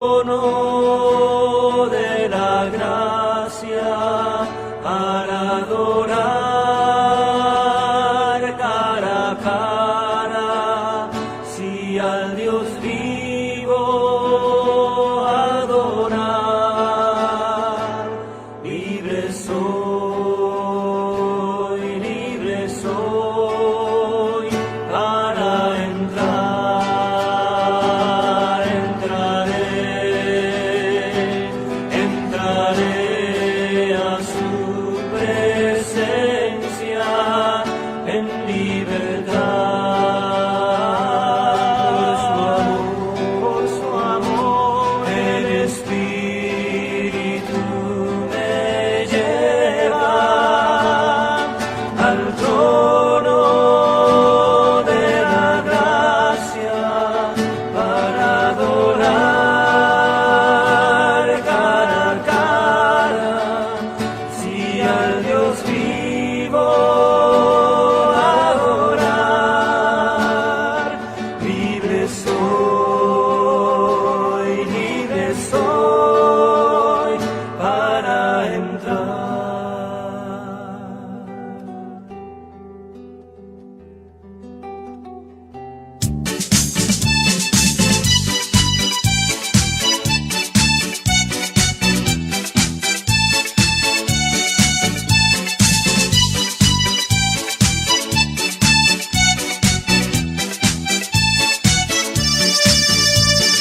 Trono de la gracia para adorar cara a cara, si al Dios vivo adorar. Libre soy para entrar, entraré a su presencia en libertad. Por su amor, el Espíritu me lleva al trono de la gracia para adorar cara a cara, si al Dios vivo adorar. Libre soy para entrar.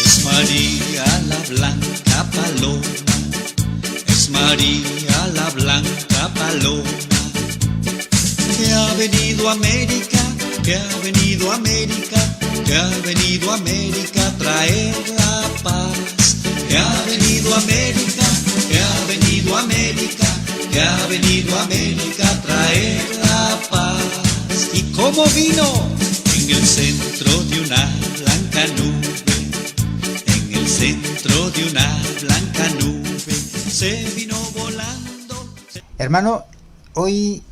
Es María la blanca paloma, es María la blanca paloma, que ha venido a América, que ha venido a América, que ha venido a América a traer la paz, que ha venido a América, que ha venido a América, que ha venido a América a traer la paz. ¿Y cómo vino? En el centro de una blanca nube, en el centro de una blanca nube, se vino volando. Hermano, hoy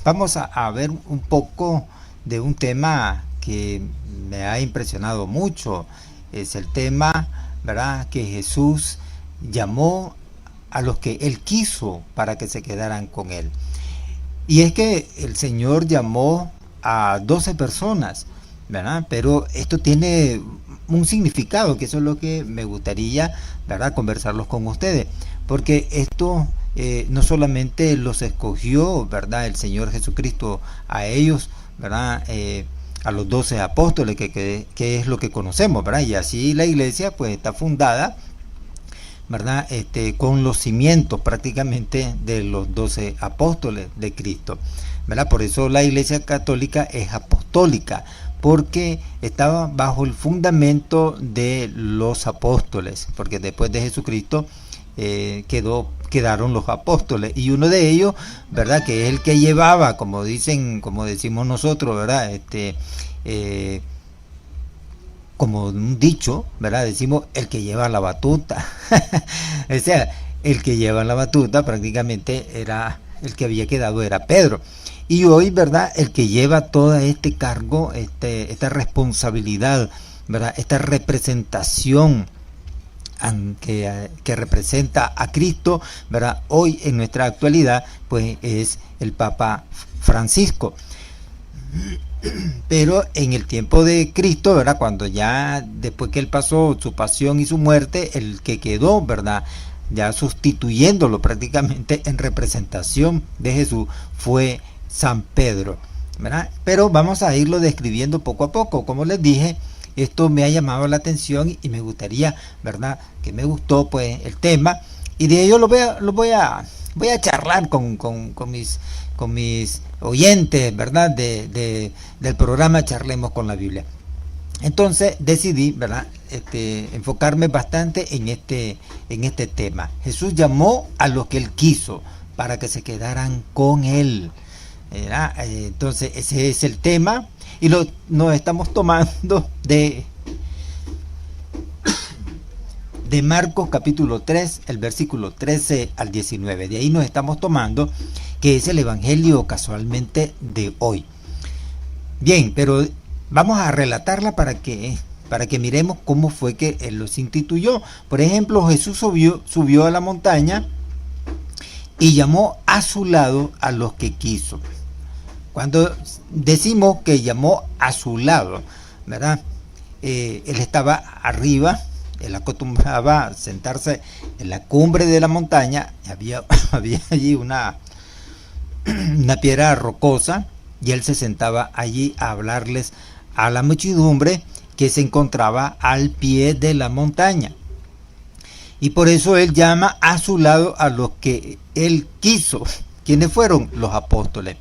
vamos a ver un poco de un tema que me ha impresionado mucho. Es el tema, ¿verdad?, que Jesús llamó a los que Él quiso para que se quedaran con Él. Y es que el Señor llamó a 12 personas, ¿verdad? Pero esto tiene un significado, que eso es lo que me gustaría, ¿verdad?, conversarlos con ustedes. Porque esto no solamente los escogió, ¿verdad?, el Señor Jesucristo a ellos, ¿verdad?, a los 12 apóstoles, que es lo que conocemos, ¿verdad? Y así la iglesia pues está fundada, ¿verdad?, con los cimientos prácticamente de los 12 apóstoles de Cristo, ¿verdad? Por eso la iglesia católica es apostólica, porque estaba bajo el fundamento de los apóstoles, porque después de Jesucristo quedaron los apóstoles, y uno de ellos, ¿verdad?, que es el que llevaba, como decimos nosotros, ¿verdad?, como un dicho, ¿verdad?, decimos el que lleva la batuta. O sea, el que lleva la batuta prácticamente era el que había quedado, era Pedro. Y hoy, ¿verdad?, el que lleva todo este cargo, esta responsabilidad, ¿verdad?, esta representación que representa a Cristo, ¿verdad?, hoy en nuestra actualidad, pues es el Papa Francisco. Pero en el tiempo de Cristo, ¿verdad?, cuando ya después que Él pasó su pasión y su muerte, el que quedó, ¿verdad?, ya sustituyéndolo prácticamente en representación de Jesús, fue San Pedro, ¿verdad? Pero vamos a irlo describiendo poco a poco. Como les dije, esto me ha llamado la atención y me gustaría, ¿verdad?, que me gustó pues el tema, y de ello lo voy a charlar con mis oyentes, ¿verdad?, del programa Charlemos con la Biblia. Entonces decidí, ¿verdad?, enfocarme bastante en este tema. Jesús llamó a los que Él quiso para que se quedaran con Él, ¿verdad? Entonces ese es el tema, y nos estamos tomando de Marcos capítulo 3, el versículo 13 al 19. De ahí nos estamos tomando, que es el evangelio casualmente de hoy. Bien, pero vamos a relatarla para que para que miremos cómo fue que Él los instituyó. Por ejemplo, Jesús subió a la montaña y llamó a su lado a los que quiso. Cuando decimos que llamó a su lado, ¿verdad? Él estaba arriba, él acostumbraba a sentarse en la cumbre de la montaña, había allí una piedra rocosa, y él se sentaba allí a hablarles a la muchedumbre que se encontraba al pie de la montaña. Y por eso él llama a su lado a los que él quiso. ¿Quiénes fueron? Los apóstoles.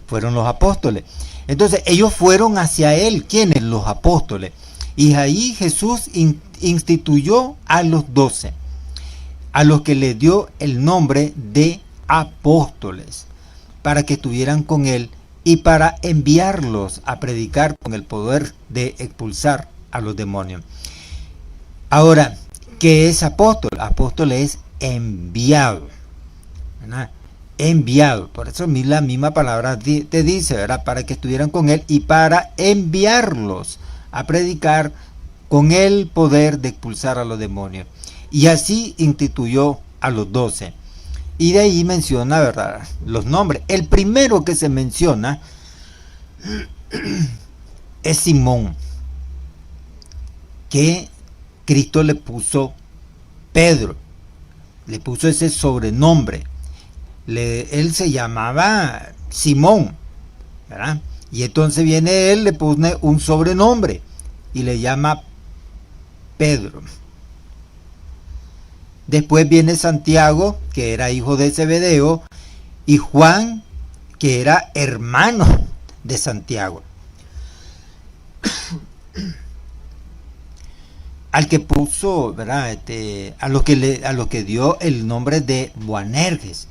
Fueron los apóstoles. Entonces ellos fueron hacia él. ¿Quiénes? Los apóstoles. Y ahí Jesús instituyó a los 12, a los que le dio el nombre de apóstoles, para que estuvieran con él y para enviarlos a predicar con el poder de expulsar a los demonios. Ahora, ¿qué es apóstol? Apóstol es enviado, ¿verdad? Enviado. Por eso la misma palabra te dice, ¿verdad? Para que estuvieran con él y para enviarlos a predicar con el poder de expulsar a los demonios. Y así instituyó a los 12. Y de ahí menciona, ¿verdad?, los nombres. El primero que se menciona es Simón, que Cristo le puso Pedro, le puso ese sobrenombre. Él se llamaba Simón, ¿verdad? Y entonces viene él, le pone un sobrenombre y le llama Pedro. Después viene Santiago, que era hijo de Zebedeo, y Juan, que era hermano de Santiago. Al que puso, ¿verdad?, a los que dio el nombre de Boanerges,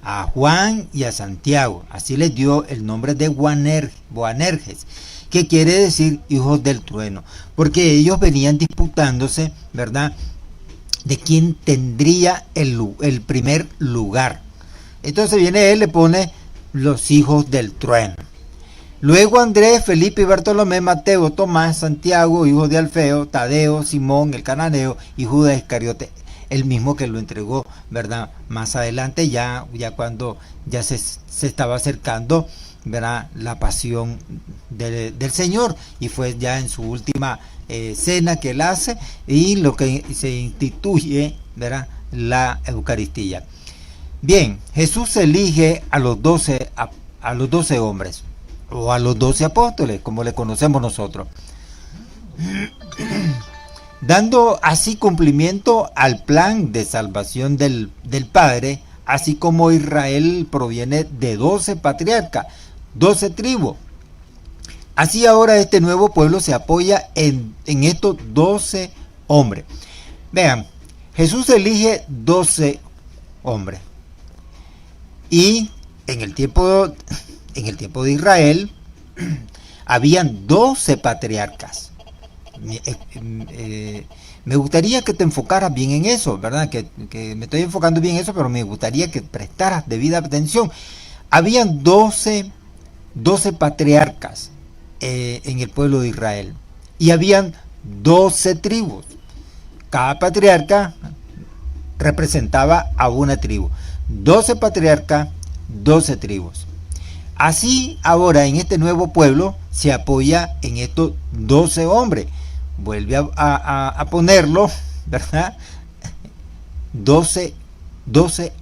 a Juan y a Santiago, así les dio el nombre de Boanerges, que quiere decir hijos del trueno, porque ellos venían disputándose, ¿verdad?, de quién tendría el primer lugar. Entonces viene él, le pone los hijos del trueno. Luego Andrés, Felipe y Bartolomé, Mateo, Tomás, Santiago, hijos de Alfeo, Tadeo, Simón el cananeo y Judas Iscariote, el mismo que lo entregó, ¿verdad?, más adelante, ya cuando ya se estaba acercando, ¿verdad?, la pasión del Señor, y fue ya en su última cena que él hace, y lo que se instituye, ¿verdad?, la Eucaristía. Bien, Jesús elige a los 12 hombres, o a los 12 apóstoles, como le conocemos nosotros, dando así cumplimiento al plan de salvación del Padre, así como Israel proviene de 12 patriarcas, 12 tribus. Así ahora este nuevo pueblo se apoya en estos 12 hombres. Vean, Jesús elige 12 hombres. Y en el tiempo de Israel habían 12 patriarcas. Me gustaría que te enfocaras bien en eso, ¿verdad? Que me estoy enfocando bien en eso, pero me gustaría que prestaras debida atención. Habían 12 patriarcas en el pueblo de Israel, y habían 12 tribus. Cada patriarca representaba a una tribu. 12 patriarcas, 12 tribus. Así ahora en este nuevo pueblo se apoya en estos 12 hombres. Vuelve a ponerlo, ¿verdad? 12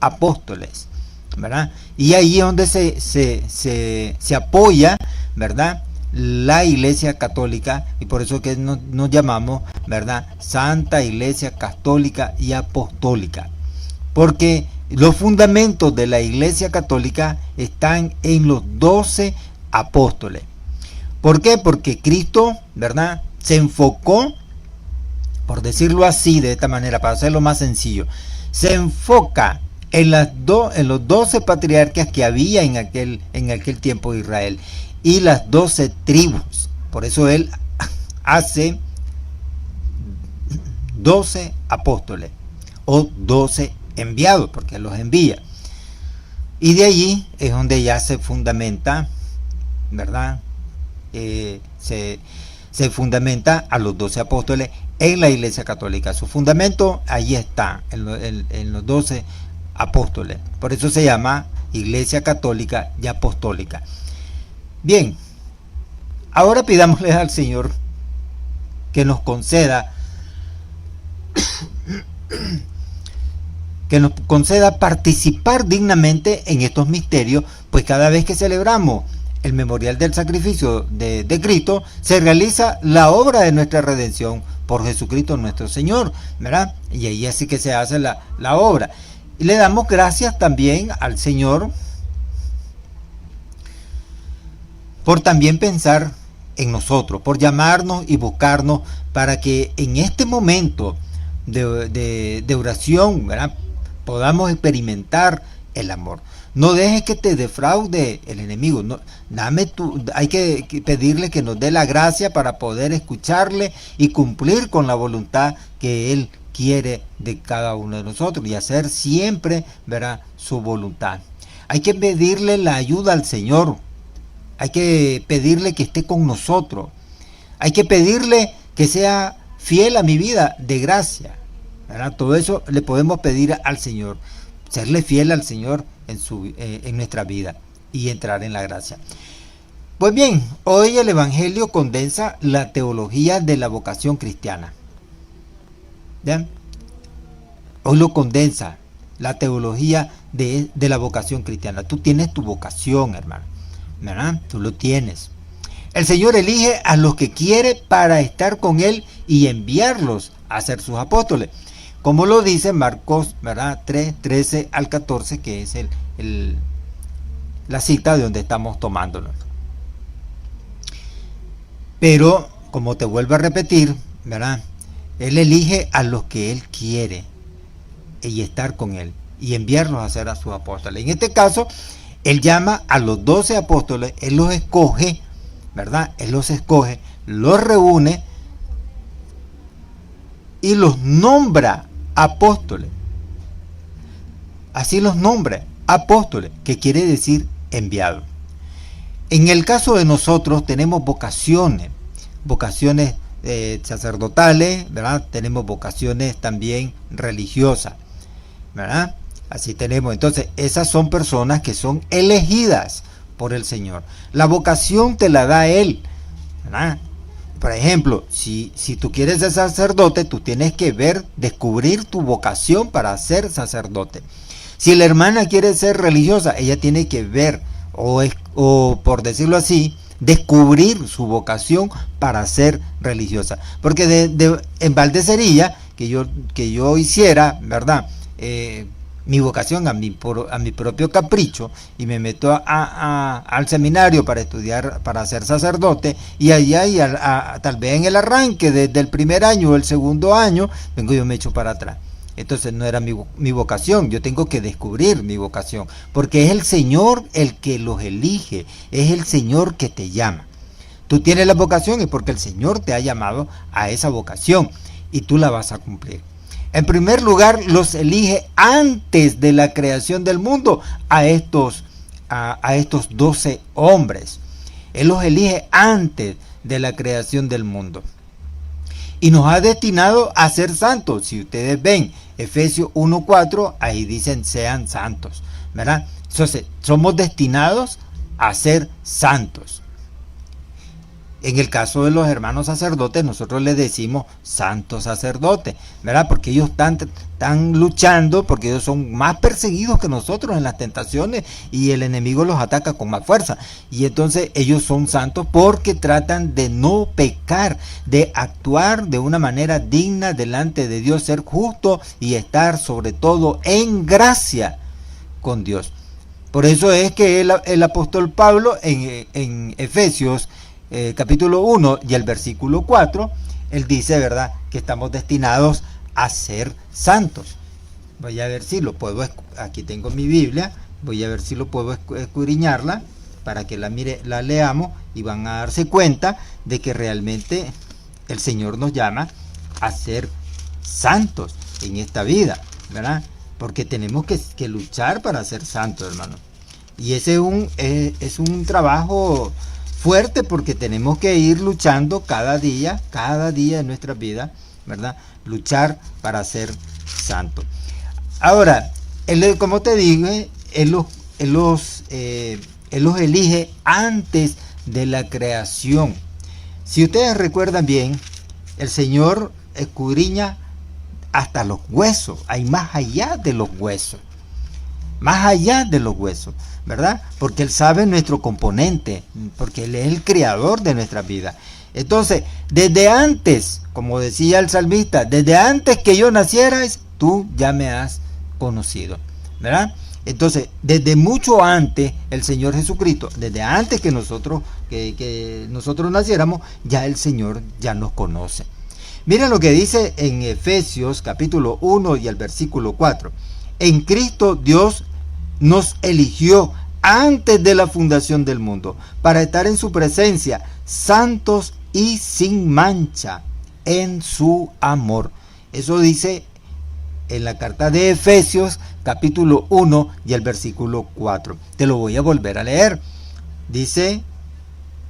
apóstoles, ¿verdad? Y ahí es donde se apoya, ¿verdad?, la Iglesia Católica, y por eso que nos llamamos, ¿verdad?, Santa Iglesia Católica y Apostólica, porque los fundamentos de la Iglesia Católica están en los 12 apóstoles. ¿Por qué? Porque Cristo, ¿verdad?, se enfocó, por decirlo así, de esta manera, para hacerlo más sencillo, se enfoca en los 12 patriarcas que había en aquel tiempo de Israel, y las 12 tribus. Por eso él hace 12 apóstoles, o 12 enviados, porque los envía. Y de allí es donde ya se fundamenta ¿verdad? Se fundamenta a los 12 apóstoles en la Iglesia Católica. Su fundamento ahí está, en los 12 apóstoles. Por eso se llama Iglesia Católica y Apostólica. Bien, ahora pidámosle al Señor que nos conceda participar dignamente en estos misterios, pues cada vez que celebramos el memorial del sacrificio de Cristo, se realiza la obra de nuestra redención por Jesucristo nuestro Señor, ¿verdad? Y ahí así que se hace la obra. Y le damos gracias también al Señor por también pensar en nosotros, por llamarnos y buscarnos para que en este momento de oración, ¿verdad?, podamos experimentar el amor. No dejes que te defraude el enemigo. No, hay que pedirle que nos dé la gracia para poder escucharle y cumplir con la voluntad que Él quiere de cada uno de nosotros y hacer siempre, ¿verdad?, su voluntad. Hay que pedirle la ayuda al Señor. Hay que pedirle que esté con nosotros. Hay que pedirle que sea fiel a mi vida de gracia, ¿verdad? Todo eso le podemos pedir al Señor. Serle fiel al Señor en nuestra vida y entrar en la gracia. Pues bien, hoy el Evangelio condensa la teología de la vocación cristiana. ¿Bien? Hoy lo condensa la teología de la vocación cristiana. Tú tienes tu vocación, hermano, ¿verdad? Tú lo tienes. El Señor elige a los que quiere para estar con Él y enviarlos a ser sus apóstoles. Como lo dice Marcos, ¿verdad?, 3, 13 al 14, que es la cita de donde estamos tomándolo. Pero, como te vuelvo a repetir, ¿verdad?, Él elige a los que Él quiere y estar con Él y enviarlos a ser a sus apóstoles. En este caso, Él llama a los 12 apóstoles, Él los escoge, ¿verdad? Él los escoge, los reúne y los nombra apóstoles. Así los nombra, apóstoles, que quiere decir enviado. En el caso de nosotros tenemos vocaciones sacerdotales, ¿verdad? Tenemos vocaciones también religiosas, ¿verdad? Así tenemos, entonces, esas son personas que son elegidas por el Señor. La vocación te la da Él, ¿verdad? Por ejemplo, si tú quieres ser sacerdote, tú tienes que descubrir tu vocación para ser sacerdote. Si la hermana quiere ser religiosa, ella tiene que ver, o por decirlo así, descubrir su vocación para ser religiosa. Porque en balde sería que yo hiciera, ¿verdad?, mi vocación a mi propio capricho y me meto al seminario para estudiar, para ser sacerdote, y allá tal vez en el arranque del primer año o el segundo año yo me echo para atrás. Entonces no era mi vocación. Yo tengo que descubrir mi vocación, porque es el Señor el que los elige, es el Señor que te llama. Tú tienes la vocación es porque el Señor te ha llamado a esa vocación y tú la vas a cumplir. En primer lugar, los elige antes de la creación del mundo a estos 12 hombres. Él los elige antes de la creación del mundo. Y nos ha destinado a ser santos. Si ustedes ven Efesios 1:4, ahí dicen sean santos, ¿verdad? Entonces, somos destinados a ser santos. En el caso de los hermanos sacerdotes, nosotros les decimos santos sacerdotes, ¿verdad? Porque ellos están luchando, porque ellos son más perseguidos que nosotros en las tentaciones y el enemigo los ataca con más fuerza. Y entonces ellos son santos porque tratan de no pecar, de actuar de una manera digna delante de Dios, ser justo y estar sobre todo en gracia con Dios. Por eso es que el apóstol Pablo en Efesios capítulo 1 y el versículo 4, él dice, ¿verdad?, que estamos destinados a ser santos. Voy a ver si lo puedo, aquí tengo mi Biblia, voy a ver si lo puedo escudriñarla para que la leamos y van a darse cuenta de que realmente el Señor nos llama a ser santos en esta vida, ¿verdad? Porque tenemos que luchar para ser santos, hermano. Y ese es un trabajo fuerte porque tenemos que ir luchando cada día de nuestra vida, ¿verdad? Luchar para ser santo. Ahora, como te dije, Él los elige antes de la creación. Si ustedes recuerdan bien, el Señor escudriña hasta los huesos, hay más allá de los huesos, ¿verdad? Porque Él sabe nuestro componente, porque Él es el creador de nuestra vida. Entonces, desde antes, como decía el salmista, desde antes que yo naciera, tú ya me has conocido, ¿verdad? Entonces, desde mucho antes, el Señor Jesucristo, desde antes que nosotros naciéramos, ya el Señor ya nos conoce. Mira lo que dice en Efesios capítulo 1 y el versículo 4. En Cristo Dios nos eligió antes de la fundación del mundo para estar en su presencia, santos y sin mancha en su amor. Eso dice en la carta de Efesios capítulo 1 y el versículo 4. Te lo voy a volver a leer. Dice,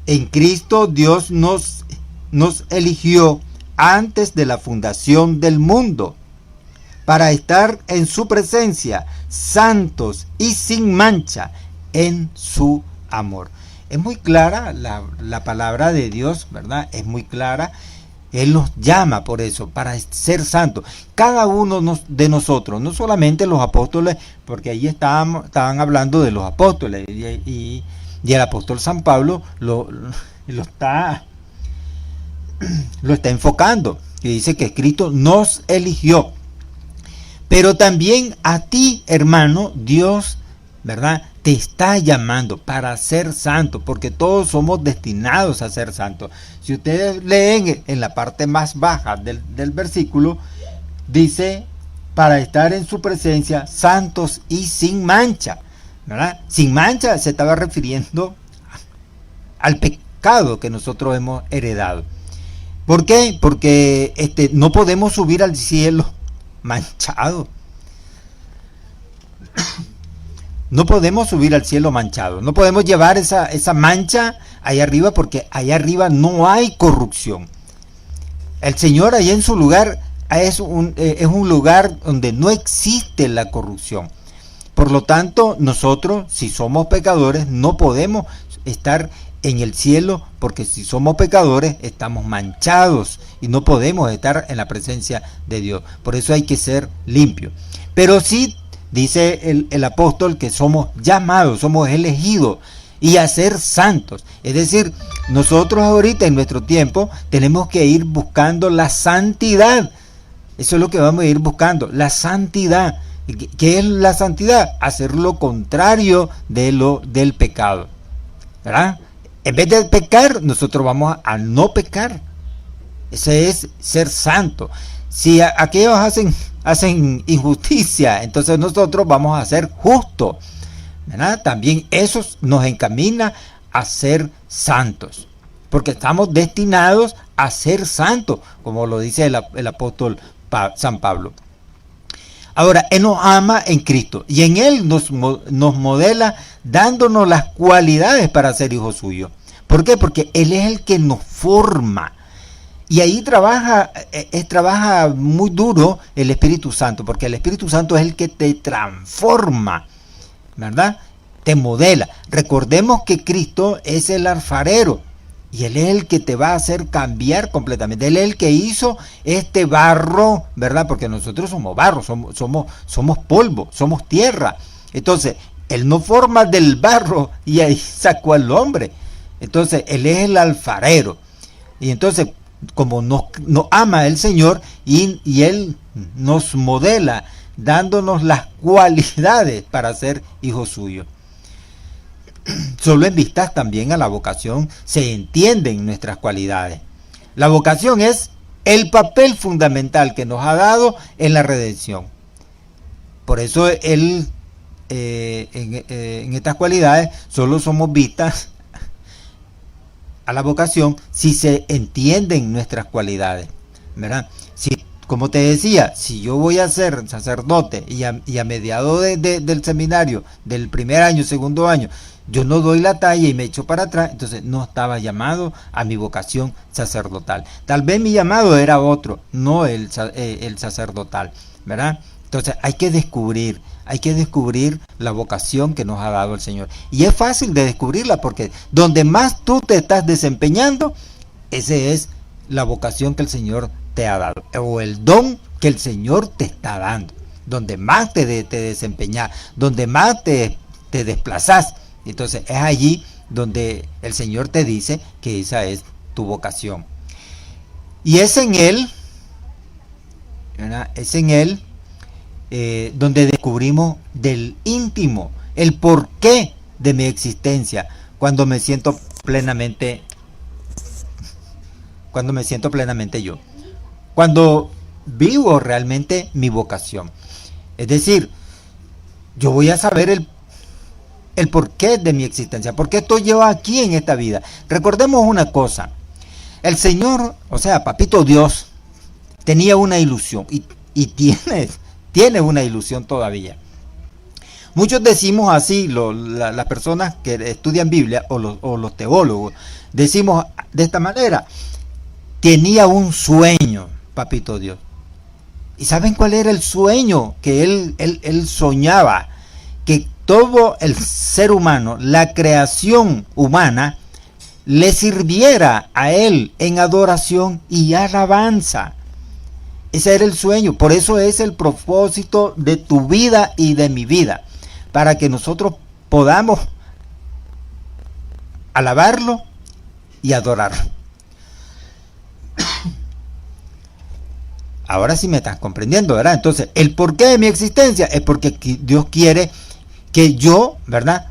en Cristo Dios nos eligió antes de la fundación del mundo para estar en su presencia, santos y sin mancha en su amor. Es muy clara la palabra de Dios, ¿verdad? Es muy clara. Él nos llama por eso, para ser santos. Cada uno de nosotros, no solamente los apóstoles, porque ahí estaban hablando de los apóstoles, y el apóstol San Pablo lo está enfocando, y dice que Cristo nos eligió. Pero también a ti, hermano, Dios, ¿verdad?, te está llamando para ser santo, porque todos somos destinados a ser santos. Si ustedes leen en la parte más baja del versículo, dice, para estar en su presencia, santos y sin mancha, ¿verdad? Sin mancha se estaba refiriendo al pecado que nosotros hemos heredado. ¿Por qué? Porque no podemos subir al cielo manchado. No podemos subir al cielo manchado. No podemos llevar esa mancha allá arriba, porque allá arriba no hay corrupción. El Señor allá en su lugar es un lugar donde no existe la corrupción. Por lo tanto, nosotros, si somos pecadores, no podemos estar en el cielo, porque si somos pecadores estamos manchados y no podemos estar en la presencia de Dios. Por eso hay que ser limpios. Pero sí dice el apóstol que somos llamados, somos elegidos y a ser santos. Es decir, nosotros ahorita en nuestro tiempo tenemos que ir buscando la santidad. Eso es lo que vamos a ir buscando, la santidad. ¿Qué es la santidad? Hacer lo contrario del pecado, ¿verdad? En vez de pecar, nosotros vamos a no pecar. Ese es ser santo. Si aquellos hacen injusticia, entonces nosotros vamos a ser justos, ¿verdad? También eso nos encamina a ser santos, porque estamos destinados a ser santos, como lo dice el apóstol San Pablo. Ahora, Él nos ama en Cristo y en Él nos modela dándonos las cualidades para ser hijos suyos. ¿Por qué? Porque Él es el que nos forma. Y ahí trabaja muy duro el Espíritu Santo, porque el Espíritu Santo es el que te transforma, ¿verdad? Te modela. Recordemos que Cristo es el alfarero y Él es el que te va a hacer cambiar completamente. Él es el que hizo este barro, ¿verdad? Porque nosotros somos barro, somos polvo, somos tierra. Entonces, Él nos forma del barro y ahí sacó al hombre. Entonces, Él es el alfarero. Y entonces, como nos ama el Señor y Él nos modela dándonos las cualidades para ser hijos suyos. Solo en vistas también a la vocación se entienden nuestras cualidades. La vocación es el papel fundamental que nos ha dado en la redención. Por eso Él, en estas cualidades solo somos vistas a la vocación si se entienden nuestras cualidades, ¿verdad? Si, como te decía, si yo voy a ser sacerdote y a mediados del seminario, del primer año, segundo año, yo no doy la talla y me echo para atrás, entonces no estaba llamado a mi vocación sacerdotal. Tal vez mi llamado era otro, no el sacerdotal, ¿verdad? Entonces hay que descubrir la vocación que nos ha dado el Señor. Y es fácil de descubrirla porque donde más tú te estás desempeñando, ese es la vocación que el Señor te ha dado, o el don que el Señor te está dando. Donde más te desempeñas, donde más te desplazas, entonces es allí donde el Señor te dice que esa es tu vocación. Y es en Él, ¿verdad? Es en Él donde descubrimos del íntimo el porqué de mi existencia, cuando me siento plenamente yo, cuando vivo realmente mi vocación. Es decir, yo voy a saber el porqué de mi existencia, por qué estoy yo aquí en esta vida. Recordemos una cosa, el Señor, o sea, Papito Dios, tenía una ilusión y tiene una ilusión todavía. Muchos decimos así, las personas que estudian Biblia o los teólogos, decimos de esta manera: tenía un sueño, Papito Dios. ¿Y saben cuál era el sueño que él soñaba? Que todo el ser humano, la creación humana, le sirviera a él en adoración y alabanza. Ese era el sueño. Por eso es el propósito de tu vida y de mi vida, para que nosotros podamos alabarlo y adorarlo. Ahora sí me estás comprendiendo, ¿verdad? Entonces, el porqué de mi existencia es porque Dios quiere que yo, ¿verdad?,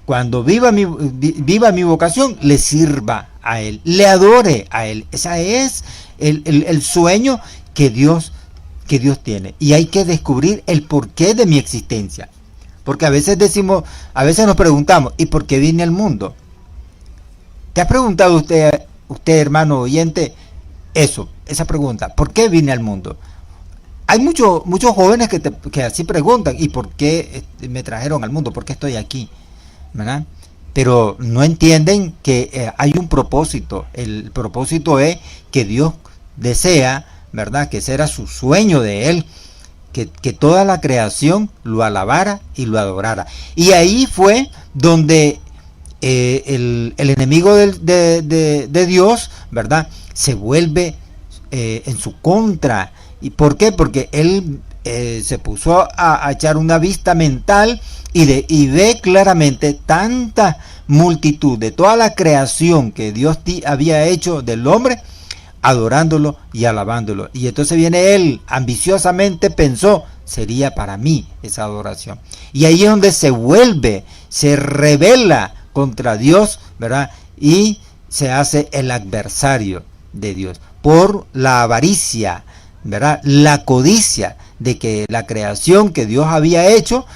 cuando viva mi vocación, le sirva a Él, le adore a Él. Ese es el sueño que Dios tiene. Y hay que descubrir el porqué de mi existencia. Porque a veces nos preguntamos, ¿y por qué vine al mundo? ¿Te ha preguntado usted hermano oyente, esa pregunta? ¿Por qué vine al mundo? Hay muchos jóvenes que así preguntan: ¿y por qué me trajeron al mundo? ¿Por qué estoy aquí? ¿Verdad? Pero no entienden que hay un propósito. El propósito es que Dios desea, ¿verdad?, que ese era su sueño de Él, que toda la creación lo alabara y lo adorara. Y ahí fue donde el enemigo de Dios, ¿verdad?, se vuelve en su contra. ¿Y por qué? Porque él se puso a echar una vista mental y ve claramente tanta multitud de toda la creación que Dios había hecho del hombre, adorándolo y alabándolo. Y entonces viene él, ambiciosamente pensó: sería para mí esa adoración. Y ahí es donde se rebela contra Dios, ¿verdad? Y se hace el adversario de Dios por la avaricia, ¿verdad?, la codicia de que la creación que Dios había hecho,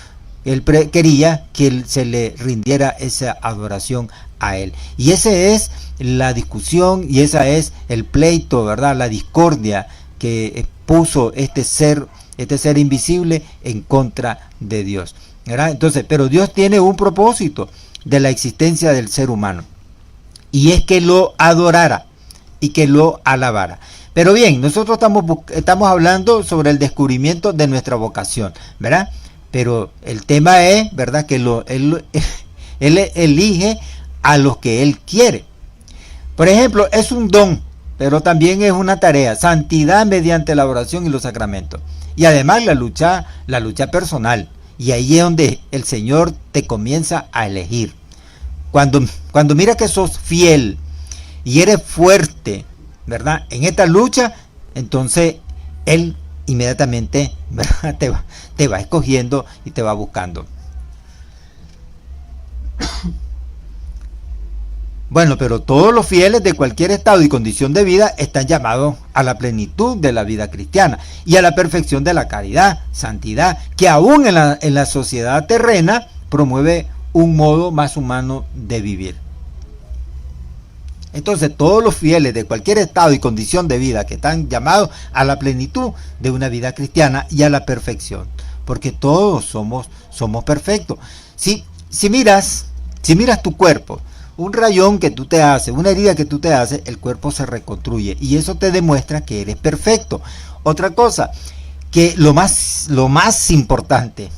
él quería que se le rindiera esa adoración a Él. Y esa es la discusión y esa es el pleito, ¿verdad?, la discordia que puso este ser invisible en contra de Dios, ¿verdad? Entonces, pero Dios tiene un propósito de la existencia del ser humano, y es que lo adorara y que lo alabara. Pero bien, nosotros estamos hablando sobre el descubrimiento de nuestra vocación, ¿verdad? Pero el tema es, ¿verdad?, que él elige a los que Él quiere. Por ejemplo, es un don, pero también es una tarea: santidad mediante la oración y los sacramentos. Y además la lucha personal. Y ahí es donde el Señor te comienza a elegir. Cuando mira que sos fiel y eres fuerte, ¿verdad?, en esta lucha, entonces Él inmediatamente, ¿verdad?, te va escogiendo y te va buscando. Bueno, pero todos los fieles de cualquier estado y condición de vida están llamados a la plenitud de la vida cristiana y a la perfección de la caridad, santidad, que aún en la sociedad terrena promueve un modo más humano de vivir. Entonces, todos los fieles de cualquier estado y condición de vida que están llamados a la plenitud de una vida cristiana y a la perfección, porque todos somos perfectos. Si Si miras tu cuerpo, un rayón que tú te haces, una herida que tú te haces, el cuerpo se reconstruye y eso te demuestra que eres perfecto. Otra cosa, que lo más importante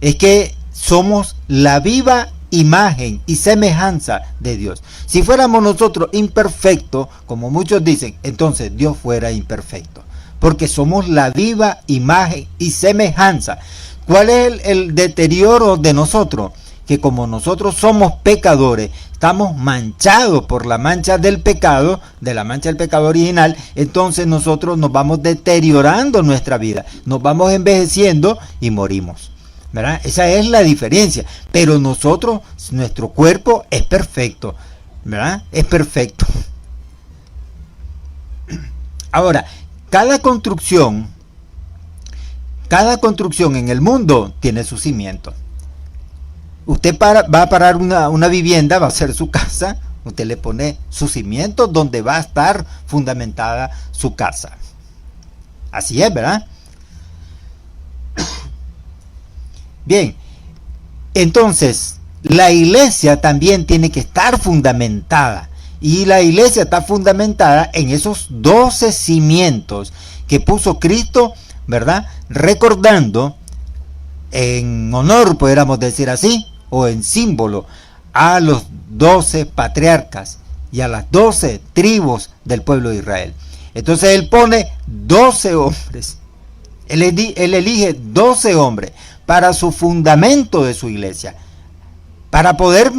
es que somos la viva imagen y semejanza de Dios. Si fuéramos nosotros imperfectos, como muchos dicen, entonces Dios fuera imperfecto, porque somos la viva imagen y semejanza. ¿Cuál es el deterioro de nosotros? Que como nosotros somos pecadores, estamos manchados por la mancha del pecado, de la mancha del pecado original, entonces nosotros nos vamos deteriorando nuestra vida, nos vamos envejeciendo y morimos, ¿verdad? Esa es la diferencia, pero nosotros, nuestro cuerpo es perfecto, ¿verdad? Es perfecto. Ahora, cada construcción en el mundo tiene su cimiento. Usted va a parar una vivienda, va a ser su casa, usted le pone su cimiento donde va a estar fundamentada su casa. Así es, ¿verdad? Bien, entonces la iglesia también tiene que estar fundamentada. Y la iglesia está fundamentada en esos 12 cimientos que puso Cristo, ¿verdad? Recordando, en honor, pudiéramos decir así, o en símbolo, a los 12 patriarcas y a las 12 tribus del pueblo de Israel. Entonces él pone 12 hombres. Él elige 12 hombres para su fundamento de su iglesia, para poder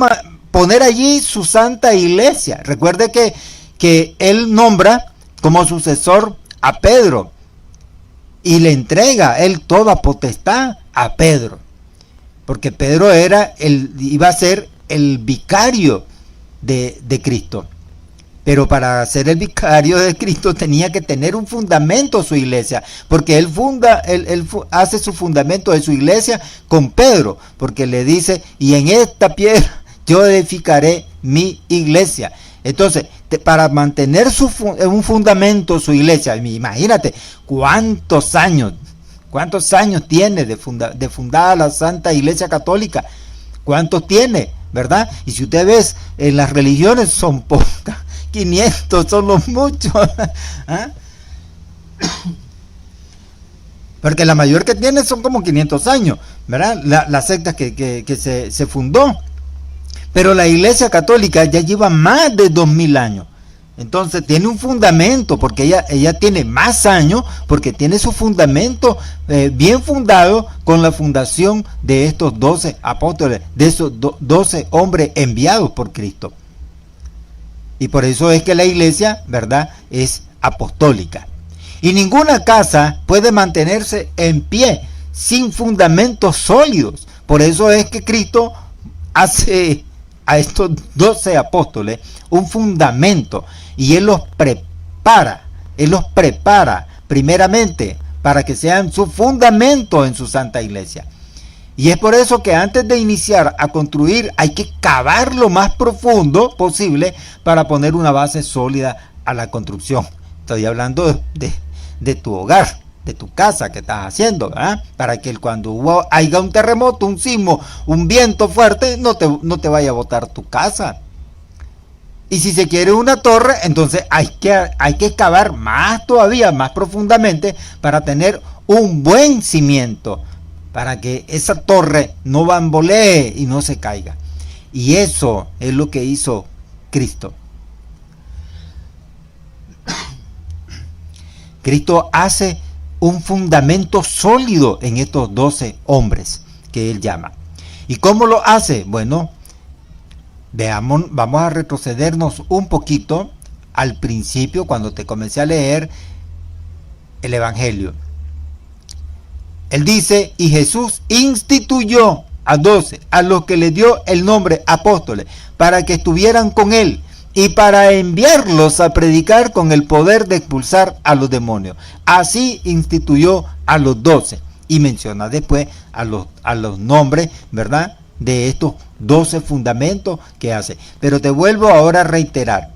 poner allí su santa iglesia. Recuerde que él nombra como sucesor a Pedro y le entrega él toda potestad a Pedro, porque Pedro iba a ser el vicario de Cristo. Pero para ser el vicario de Cristo tenía que tener un fundamento su iglesia, porque él hace su fundamento de su iglesia con Pedro, porque le dice, y en esta piedra yo edificaré mi iglesia. Entonces, para mantener un fundamento su iglesia, imagínate cuántos años tiene de fundada la Santa Iglesia Católica, cuántos tiene, ¿verdad? Y si usted ve en las religiones son pocas, 500 son los muchos. ¿Ah? Porque la mayor que tiene son como 500 años, ¿verdad? La secta que se fundó. Pero la Iglesia Católica ya lleva más de 2000 años. Entonces tiene un fundamento, porque ella tiene más años, porque tiene su fundamento bien fundado con la fundación de estos 12 apóstoles, de esos 12 hombres enviados por Cristo. Y por eso es que la iglesia, ¿verdad?, es apostólica. Y ninguna casa puede mantenerse en pie sin fundamentos sólidos. Por eso es que Cristo hace a estos 12 apóstoles un fundamento, y Él los prepara primeramente para que sean su fundamento en su santa iglesia. Y es por eso que antes de iniciar a construir hay que cavar lo más profundo posible para poner una base sólida a la construcción. Estoy hablando de tu hogar, de tu casa que estás haciendo, ¿verdad? Para que cuando haya un terremoto, un sismo, un viento fuerte, no te vaya a botar tu casa. Y si se quiere una torre, entonces hay que cavar más todavía, más profundamente, para tener un buen cimiento, para que esa torre no bambolee y no se caiga. Y eso es lo que hizo Cristo. Cristo hace un fundamento sólido en estos 12 hombres que Él llama. ¿Y cómo lo hace? Bueno, vamos a retrocedernos un poquito al principio, cuando te comencé a leer el Evangelio. Él dice, y Jesús instituyó a 12, a los que le dio el nombre apóstoles, para que estuvieran con él y para enviarlos a predicar con el poder de expulsar a los demonios. Así instituyó a los 12 y menciona después a los nombres, ¿verdad?, de estos 12 fundamentos que hace. Pero te vuelvo ahora a reiterar.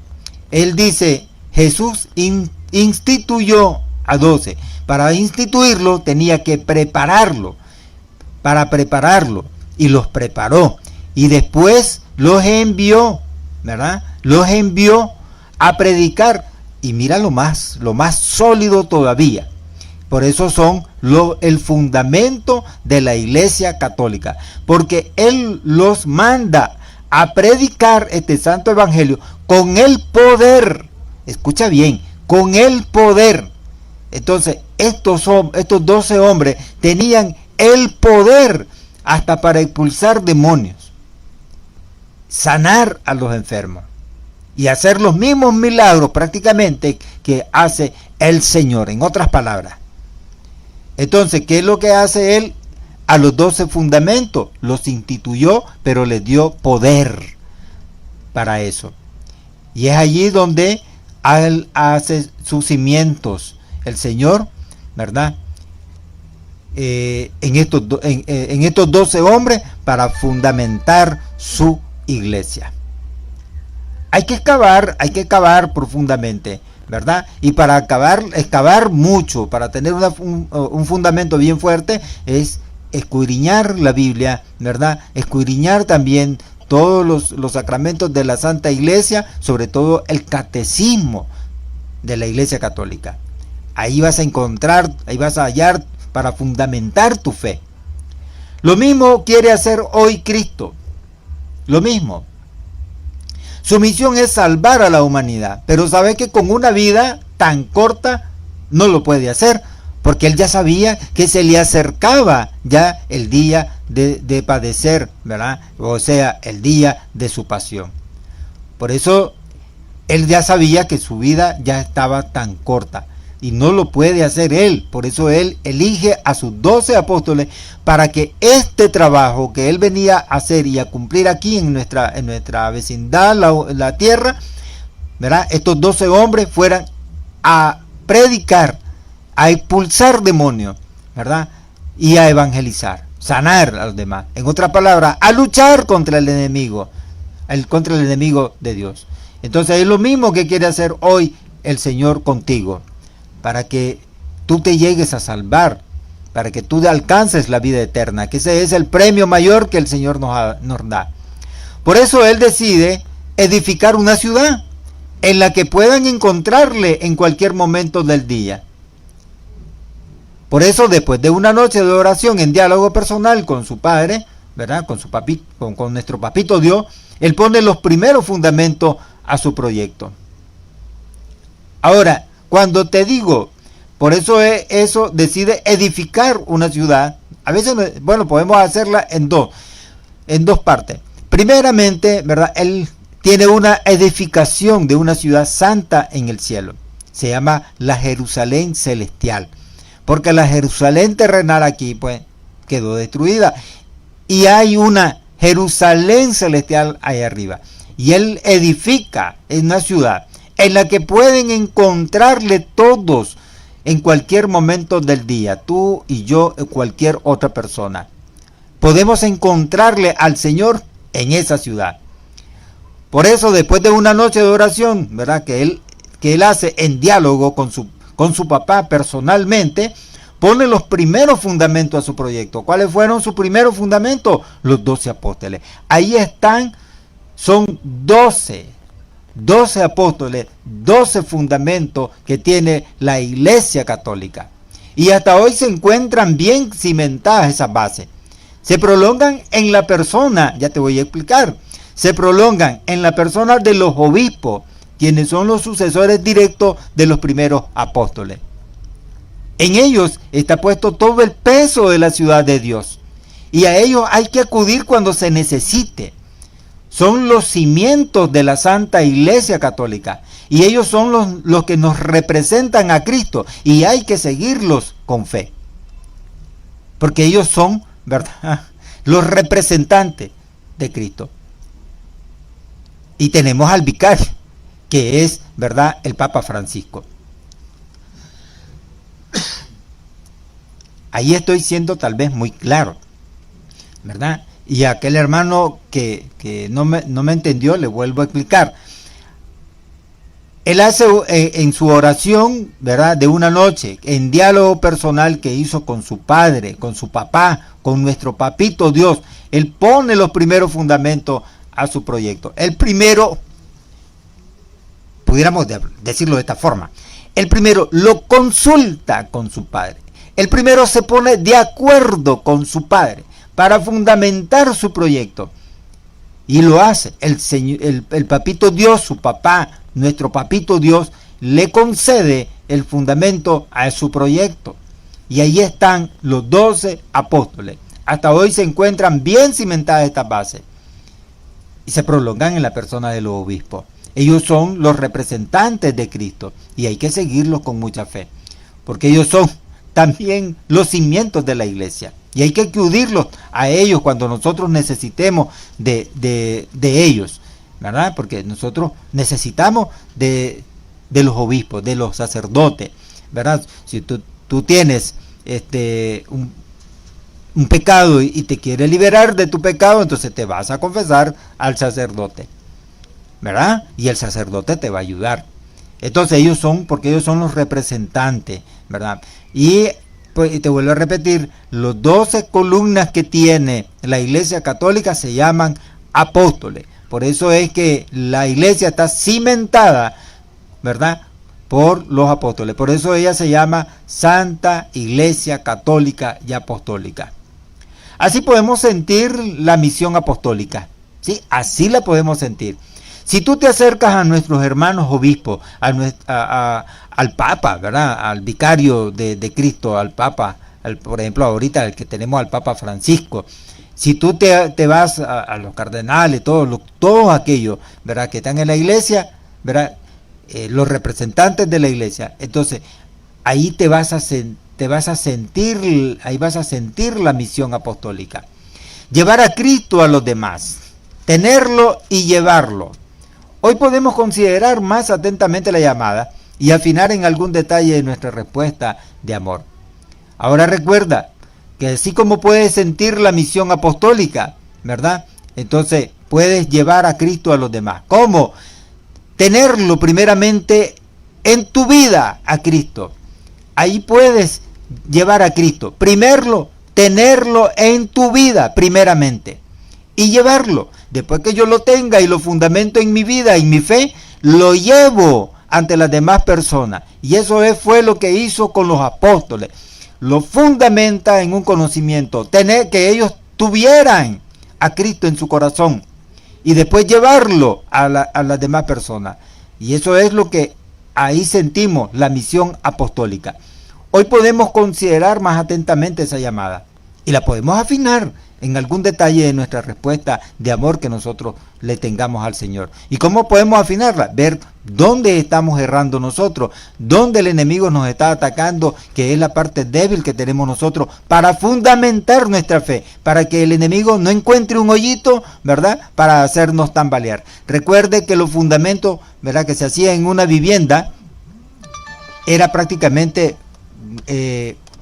Él dice, Jesús instituyó a 12. Para instituirlo tenía que prepararlo. Para prepararlo. Y los preparó. Y después los envió, ¿verdad? Los envió a predicar. Y mira lo más sólido todavía. Por eso son el fundamento de la Iglesia Católica. Porque Él los manda a predicar este santo evangelio con el poder. Escucha bien, con el poder. Entonces, estos 12 hombres tenían el poder hasta para expulsar demonios, sanar a los enfermos y hacer los mismos milagros prácticamente que hace el Señor, en otras palabras. Entonces, ¿qué es lo que hace Él? A los 12 fundamentos los instituyó, pero les dio poder para eso. Y es allí donde Él hace sus cimientos, el Señor, ¿verdad? En estos 12 hombres para fundamentar su iglesia. Hay que excavar profundamente, ¿verdad? Y para excavar mucho, para tener un fundamento bien fuerte, es escudriñar la Biblia, ¿verdad? Escudriñar también todos los sacramentos de la Santa Iglesia, sobre todo el catecismo de la Iglesia Católica. Ahí vas a encontrar, ahí vas a hallar para fundamentar tu fe. Lo mismo quiere hacer hoy Cristo. Lo mismo. Su misión es salvar a la humanidad, pero sabe que con una vida tan corta no lo puede hacer, porque Él ya sabía que se le acercaba ya el día de padecer, ¿verdad? O sea, el día de su pasión. Por eso Él ya sabía que su vida ya estaba tan corta y no lo puede hacer Él. Por eso Él elige a sus 12 apóstoles para que este trabajo que Él venía a hacer y a cumplir aquí en nuestra vecindad, la tierra, ¿verdad? Estos 12 hombres fueran a predicar, a expulsar demonios, ¿verdad? Y a evangelizar, sanar a los demás. En otras palabras, a luchar contra el enemigo de Dios. Entonces es lo mismo que quiere hacer hoy el Señor contigo, para que tú te llegues a salvar, para que tú alcances la vida eterna, que ese es el premio mayor que el Señor nos da. Por eso Él decide edificar una ciudad en la que puedan encontrarle en cualquier momento del día. Por eso, después de una noche de oración en diálogo personal con su Padre, ¿verdad? Con nuestro Papito Dios, Él pone los primeros fundamentos a su proyecto. Ahora, cuando te digo, por eso eso decide edificar una ciudad, a veces, bueno, podemos hacerla en dos partes. Primeramente, ¿verdad? Él tiene una edificación de una ciudad santa en el cielo. Se llama la Jerusalén celestial. Porque la Jerusalén terrenal aquí, pues, quedó destruida. Y hay una Jerusalén celestial ahí arriba. Y Él edifica en una ciudad en la que pueden encontrarle todos en cualquier momento del día. Tú y yo, cualquier otra persona. Podemos encontrarle al Señor en esa ciudad. Por eso, después de una noche de oración, ¿verdad? Que él hace en diálogo con su papá personalmente, pone los primeros fundamentos a su proyecto. ¿Cuáles fueron sus primeros fundamentos? Los 12 apóstoles. Ahí están, son 12 apóstoles, 12 fundamentos que tiene la Iglesia Católica. Y hasta hoy se encuentran bien cimentadas esas bases. Se prolongan en la persona, ya te voy a explicar, se prolongan en la persona de los obispos, quienes son los sucesores directos de los primeros apóstoles. En ellos está puesto todo el peso de la ciudad de Dios, y a ellos hay que acudir cuando se necesite. Son los cimientos de la Santa Iglesia Católica, y ellos son los que nos representan a Cristo, y hay que seguirlos con fe, porque ellos son, ¿verdad?, los representantes de Cristo. Y tenemos al vicario, que es, ¿verdad?, el Papa Francisco. Ahí estoy siendo tal vez muy claro, ¿verdad? Y a aquel hermano que no me entendió, le vuelvo a explicar. Él hace en su oración, ¿verdad?, de una noche, en diálogo personal que hizo con su padre, con su papá, con nuestro Papito Dios, él pone los primeros fundamentos a su proyecto. El primero, pudiéramos decirlo de esta forma, el primero lo consulta con su padre. El primero se pone de acuerdo con su padre para fundamentar su proyecto. Y lo hace. El papito Dios, su papá, nuestro papito Dios, le concede el fundamento a su proyecto. Y ahí están los 12 apóstoles. Hasta hoy se encuentran bien cimentadas estas bases. Y se prolongan en la persona de los obispos. Ellos son los representantes de Cristo. Y hay que seguirlos con mucha fe. Porque ellos son también los cimientos de la iglesia. Y hay que acudirlos a ellos cuando nosotros necesitemos de ellos, ¿verdad? Porque nosotros necesitamos de los obispos, de los sacerdotes, ¿verdad? Si tú tienes un pecado y te quieres liberar de tu pecado, entonces te vas a confesar al sacerdote, ¿verdad? Y el sacerdote te va a ayudar. Entonces porque ellos son los representantes, ¿verdad? Y te vuelvo a repetir, los 12 columnas que tiene la Iglesia Católica se llaman apóstoles. Por eso es que la Iglesia está cimentada, ¿verdad?, por los apóstoles. Por eso ella se llama Santa Iglesia Católica y Apostólica. Así podemos sentir la misión apostólica, ¿sí? Así la podemos sentir. Si tú te acercas a nuestros hermanos obispos, al Papa, ¿verdad?, al vicario de Cristo, al Papa, por ejemplo, ahorita el que tenemos al Papa Francisco, si tú te vas a los cardenales, todos aquellos, ¿verdad?, que están en la iglesia, ¿verdad?, los representantes de la iglesia, entonces ahí vas a sentir la misión apostólica. Llevar a Cristo a los demás, tenerlo y llevarlo. Hoy podemos considerar más atentamente la llamada y afinar en algún detalle de nuestra respuesta de amor. Ahora recuerda que así como puedes sentir la misión apostólica, ¿verdad?, entonces puedes llevar a Cristo a los demás. ¿Cómo? Tenerlo primeramente en tu vida a Cristo. Ahí puedes llevar a Cristo. Primero, tenerlo en tu vida primeramente. Y llevarlo. Después que yo lo tenga y lo fundamento en mi vida, en mi fe, lo llevo ante las demás personas. Y eso fue lo que hizo con los apóstoles. Lo fundamenta en un conocimiento. Tener que ellos tuvieran a Cristo en su corazón. Y después llevarlo a las demás personas. Y eso es lo que ahí sentimos, la misión apostólica. Hoy podemos considerar más atentamente esa llamada. Y la podemos afinar en algún detalle de nuestra respuesta de amor que nosotros le tengamos al Señor. ¿Y cómo podemos afinarla? Ver dónde estamos errando nosotros, dónde el enemigo nos está atacando, que es la parte débil que tenemos nosotros, para fundamentar nuestra fe, para que el enemigo no encuentre un hoyito, ¿verdad?, para hacernos tambalear. Recuerde que los fundamentos, ¿verdad?, que se hacía en una vivienda, era prácticamente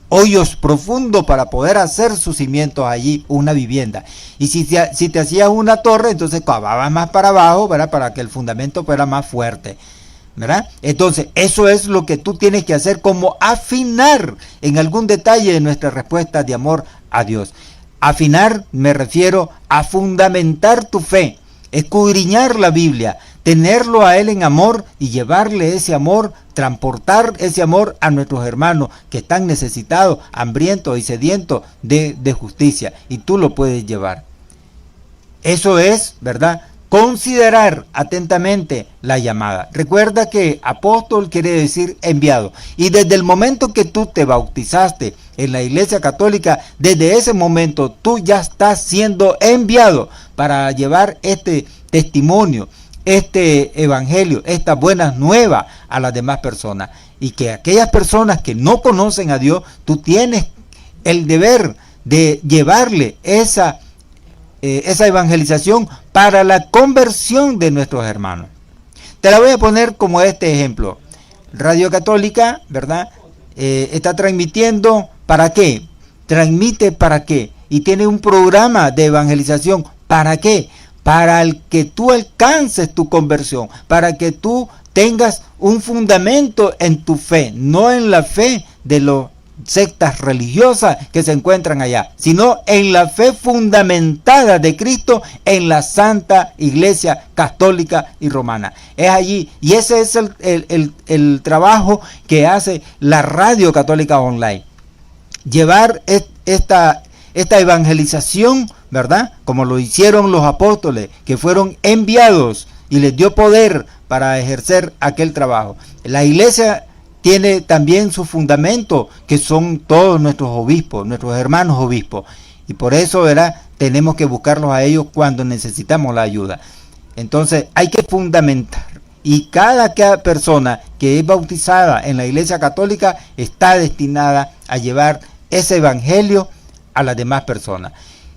hoyos profundos para poder hacer sus cimientos allí, una vivienda. Y si te hacías una torre, entonces cavabas más para abajo, ¿verdad?, para que el fundamento fuera más fuerte, ¿verdad? Entonces, eso es lo que tú tienes que hacer, como afinar en algún detalle de nuestra respuesta de amor a Dios. Afinar, me refiero a fundamentar tu fe, escudriñar la Biblia, tenerlo a Él en amor y llevarle ese amor, transportar ese amor a nuestros hermanos que están necesitados, hambrientos y sedientos de justicia. Y tú lo puedes llevar. Eso es, ¿verdad?, considerar atentamente la llamada. Recuerda que apóstol quiere decir enviado. Y desde el momento que tú te bautizaste en la Iglesia Católica, desde ese momento tú ya estás siendo enviado para llevar este testimonio, este evangelio, estas buenas nuevas a las demás personas. Y que aquellas personas que no conocen a Dios, tú tienes el deber de llevarle esa evangelización para la conversión de nuestros hermanos. Te la voy a poner como este ejemplo. Radio Católica, ¿verdad?, está transmitiendo, ¿para qué? Transmite ¿para qué? Y tiene un programa de evangelización, ¿para qué? Para que tú alcances tu conversión, para que tú tengas un fundamento en tu fe, no en la fe de los sectas religiosas que se encuentran allá, sino en la fe fundamentada de Cristo en la Santa Iglesia Católica y Romana. Es allí, y ese es el trabajo que hace la Radio Católica Online. Llevar esta evangelización, ¿verdad? Como lo hicieron los apóstoles, que fueron enviados y les dio poder para ejercer aquel trabajo. La iglesia tiene también su fundamento, que son todos nuestros obispos, nuestros hermanos obispos. Y por eso, ¿verdad?, tenemos que buscarlos a ellos cuando necesitamos la ayuda. Entonces hay que fundamentar. Y cada persona que es bautizada en la Iglesia Católica está destinada a llevar ese evangelio a las demás personas.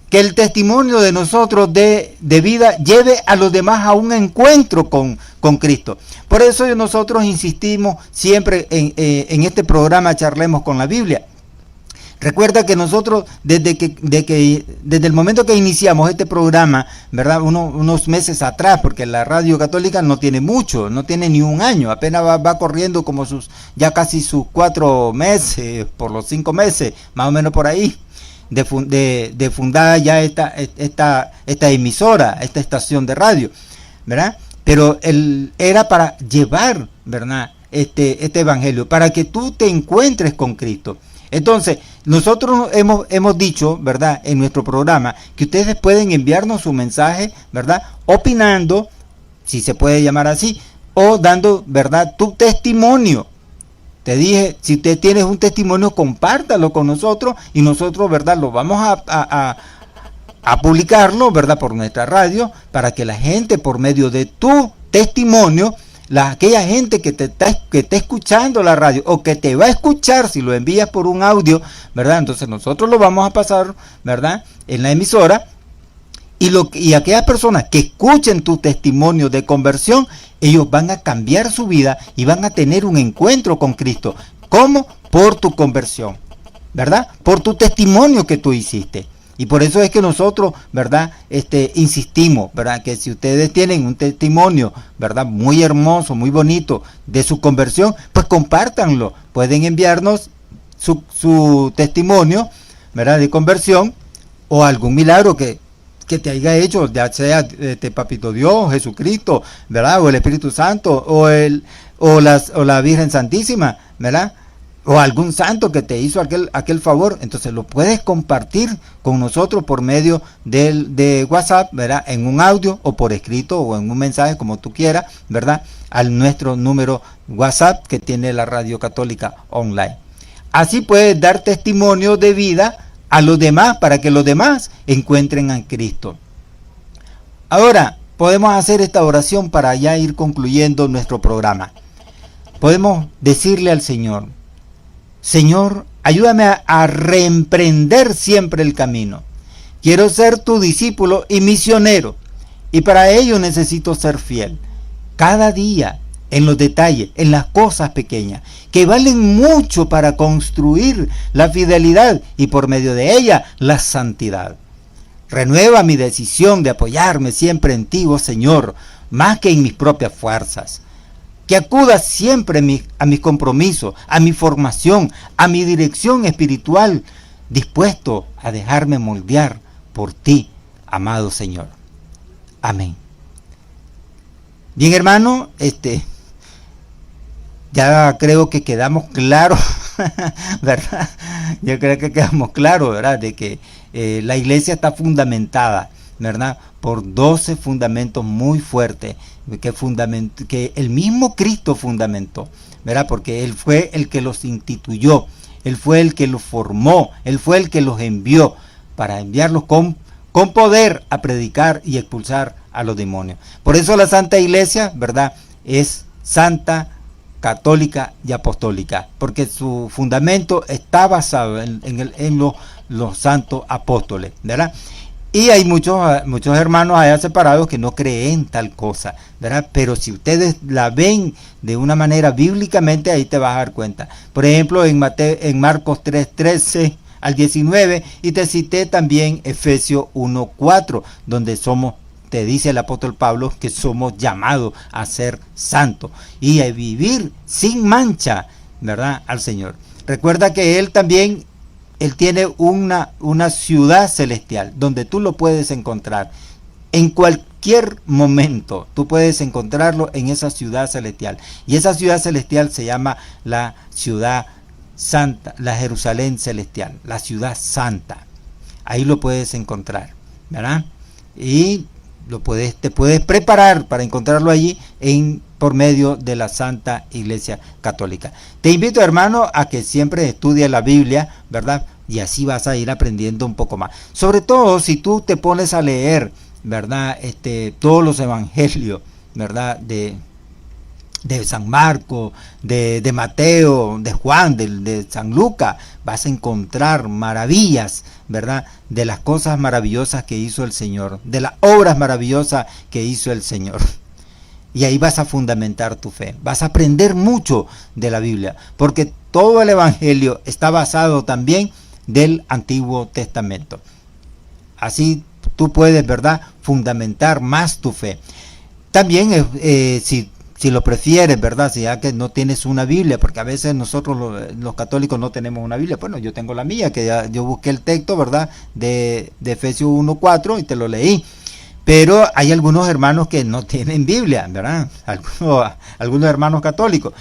Que el testimonio de nosotros de vida lleve a los demás a un encuentro con Cristo. Por eso nosotros insistimos siempre en este programa Charlemos con la Biblia. Recuerda que nosotros desde el momento que iniciamos este programa, ¿verdad?, unos meses atrás, porque la Radio Católica no tiene mucho, no tiene ni un año, apenas va corriendo como ya casi sus 4 meses, por los 5 meses, más o menos por ahí, de fundada ya esta emisora, esta estación de radio, ¿verdad? Pero era para llevar, ¿verdad?, este evangelio, para que tú te encuentres con Cristo. Entonces, nosotros hemos dicho, ¿verdad?, en nuestro programa, que ustedes pueden enviarnos su mensaje, ¿verdad?, opinando, si se puede llamar así, o dando, ¿verdad?, tu testimonio. Te dije, si usted tiene un testimonio, compártalo con nosotros y nosotros, ¿verdad?, lo vamos a publicarlo, ¿verdad?, por nuestra radio, para que la gente, por medio de tu testimonio, aquella gente que está escuchando la radio o que te va a escuchar si lo envías por un audio, ¿verdad? Entonces nosotros lo vamos a pasar, ¿verdad?, en la emisora, y aquellas personas que escuchen tu testimonio de conversión, ellos van a cambiar su vida y van a tener un encuentro con Cristo. ¿Cómo? Por tu conversión, ¿verdad? Por tu testimonio que tú hiciste. Y por eso es que nosotros, ¿verdad?, insistimos, ¿verdad?, que si ustedes tienen un testimonio, ¿verdad?, muy hermoso, muy bonito de su conversión, pues compártanlo. Pueden enviarnos su testimonio, ¿verdad?, de conversión, o algún milagro que te haya hecho, ya sea Papito Dios, Jesucristo, ¿verdad?, o el Espíritu Santo, o la Virgen Santísima, ¿verdad?, o algún santo que te hizo aquel favor. Entonces lo puedes compartir con nosotros por medio de WhatsApp, ¿verdad?, en un audio, o por escrito, o en un mensaje, como tú quieras, ¿verdad?, al nuestro número WhatsApp que tiene la Radio Católica Online. Así puedes dar testimonio de vida a los demás, para que los demás encuentren a Cristo. Ahora podemos hacer esta oración para ya ir concluyendo nuestro programa. Podemos decirle al Señor: Señor, ayúdame a reemprender siempre el camino. Quiero ser tu discípulo y misionero, y para ello necesito ser fiel. Cada día, en los detalles, en las cosas pequeñas, que valen mucho para construir la fidelidad y por medio de ella la santidad. Renueva mi decisión de apoyarme siempre en ti, oh Señor, más que en mis propias fuerzas. Que acuda siempre a mis compromisos, a mi formación, a mi dirección espiritual, dispuesto a dejarme moldear por ti, amado Señor. Amén. Bien, hermano, ya creo que quedamos claros, ¿verdad? Yo creo que quedamos claros, ¿verdad?, de que la iglesia está fundamentada, ¿verdad?, por 12 fundamentos muy fuertes que el mismo Cristo fundamentó, ¿verdad?, porque Él fue el que los instituyó, Él fue el que los formó, Él fue el que los envió para enviarlos con poder a predicar y expulsar a los demonios. Por eso la Santa Iglesia, ¿verdad?, es santa, católica y apostólica, porque su fundamento está basado en los santos apóstoles, ¿verdad? Y hay muchos hermanos allá separados que no creen tal cosa, ¿verdad? Pero si ustedes la ven de una manera bíblicamente, ahí te vas a dar cuenta. Por ejemplo, en Marcos 3:13 al 19, y te cité también Efesios 1:4, donde te dice el apóstol Pablo que somos llamados a ser santos y a vivir sin mancha ¿verdad?, al Señor. Recuerda que Él también, Él tiene una ciudad celestial donde tú lo puedes encontrar. En cualquier momento tú puedes encontrarlo en esa ciudad celestial. Y esa ciudad celestial se llama la ciudad santa, la Jerusalén celestial, la ciudad santa. Ahí lo puedes encontrar, ¿verdad? Y te puedes preparar para encontrarlo allí por medio de la Santa Iglesia Católica. Te invito, hermano, a que siempre estudies la Biblia, ¿verdad? Y así vas a ir aprendiendo un poco más. Sobre todo si tú te pones a leer, ¿verdad?, todos los evangelios, ¿verdad?, de San Marcos, de Mateo, de Juan, de San Lucas, vas a encontrar maravillas, ¿verdad?, de las cosas maravillosas que hizo el Señor, de las obras maravillosas que hizo el Señor. Y ahí vas a fundamentar tu fe, vas a aprender mucho de la Biblia, porque todo el evangelio está basado también del Antiguo Testamento. Así tú puedes, ¿verdad?, fundamentar más tu fe. También, si lo prefieres, ¿verdad?, si ya que no tienes una Biblia, porque a veces nosotros los católicos no tenemos una Biblia. Bueno, yo tengo la mía, que yo busqué el texto, ¿verdad?, de Efesios 1:4 y te lo leí. Pero hay algunos hermanos que no tienen Biblia, ¿verdad? Algunos hermanos católicos.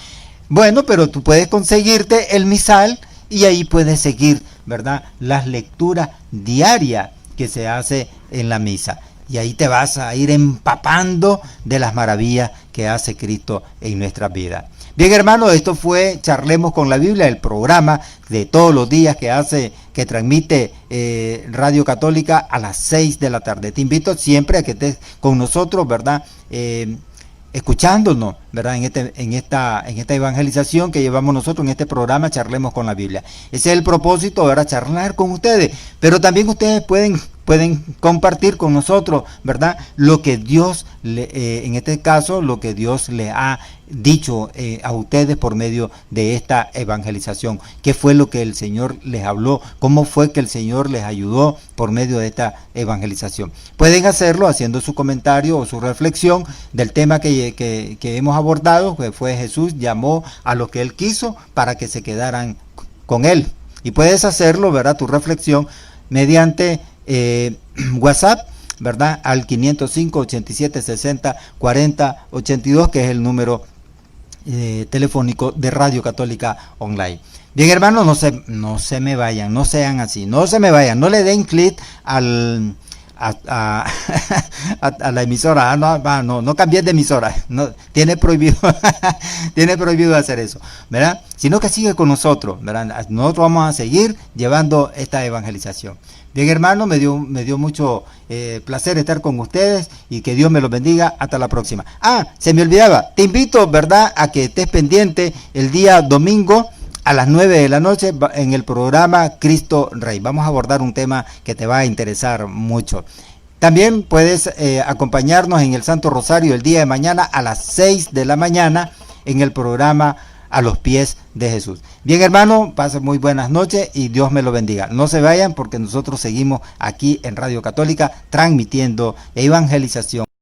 Bueno, pero tú puedes conseguirte el misal y ahí puedes seguir, ¿verdad?, las lecturas diarias que se hace en la misa. Y ahí te vas a ir empapando de las maravillas que hace Cristo en nuestras vidas. Bien, hermano, esto fue Charlemos con la Biblia, el programa de todos los días que transmite Radio Católica a las 6 de la tarde. Te invito siempre a que estés con nosotros, ¿verdad?, escuchándonos, ¿verdad?, en esta evangelización que llevamos nosotros en este programa Charlemos con la Biblia. Ese es el propósito, ¿verdad?, charlar con ustedes, pero también ustedes pueden compartir con nosotros, ¿verdad?, lo que Dios, en este caso, lo que Dios le ha dicho a ustedes por medio de esta evangelización. ¿Qué fue lo que el Señor les habló? ¿Cómo fue que el Señor les ayudó por medio de esta evangelización? Pueden hacerlo haciendo su comentario o su reflexión del tema que hemos abordado, que fue Jesús llamó a los que Él quiso para que se quedaran con Él. Y puedes hacerlo, ¿verdad?, tu reflexión mediante WhatsApp, ¿verdad?, al 505 87 60 40 82, que es el número telefónico de Radio Católica Online. Bien, hermanos, no se me vayan, no sean así, no se me vayan, no le den clic a la emisora. No cambies de emisora, no, tiene prohibido tiene prohibido hacer eso, ¿verdad?, sino que sigue con nosotros, ¿verdad? Nosotros vamos a seguir llevando esta evangelización. Bien, hermano, me dio mucho placer estar con ustedes y que Dios me los bendiga. Hasta la próxima. Se me olvidaba, te invito, ¿verdad?, a que estés pendiente el día domingo a las 9 de la noche en el programa Cristo Rey. Vamos a abordar un tema que te va a interesar mucho. También puedes acompañarnos en el Santo Rosario el día de mañana a las 6 de la mañana en el programa A los Pies de Jesús. Bien, hermano, pasen muy buenas noches y Dios me lo bendiga. No se vayan porque nosotros seguimos aquí en Radio Católica transmitiendo evangelización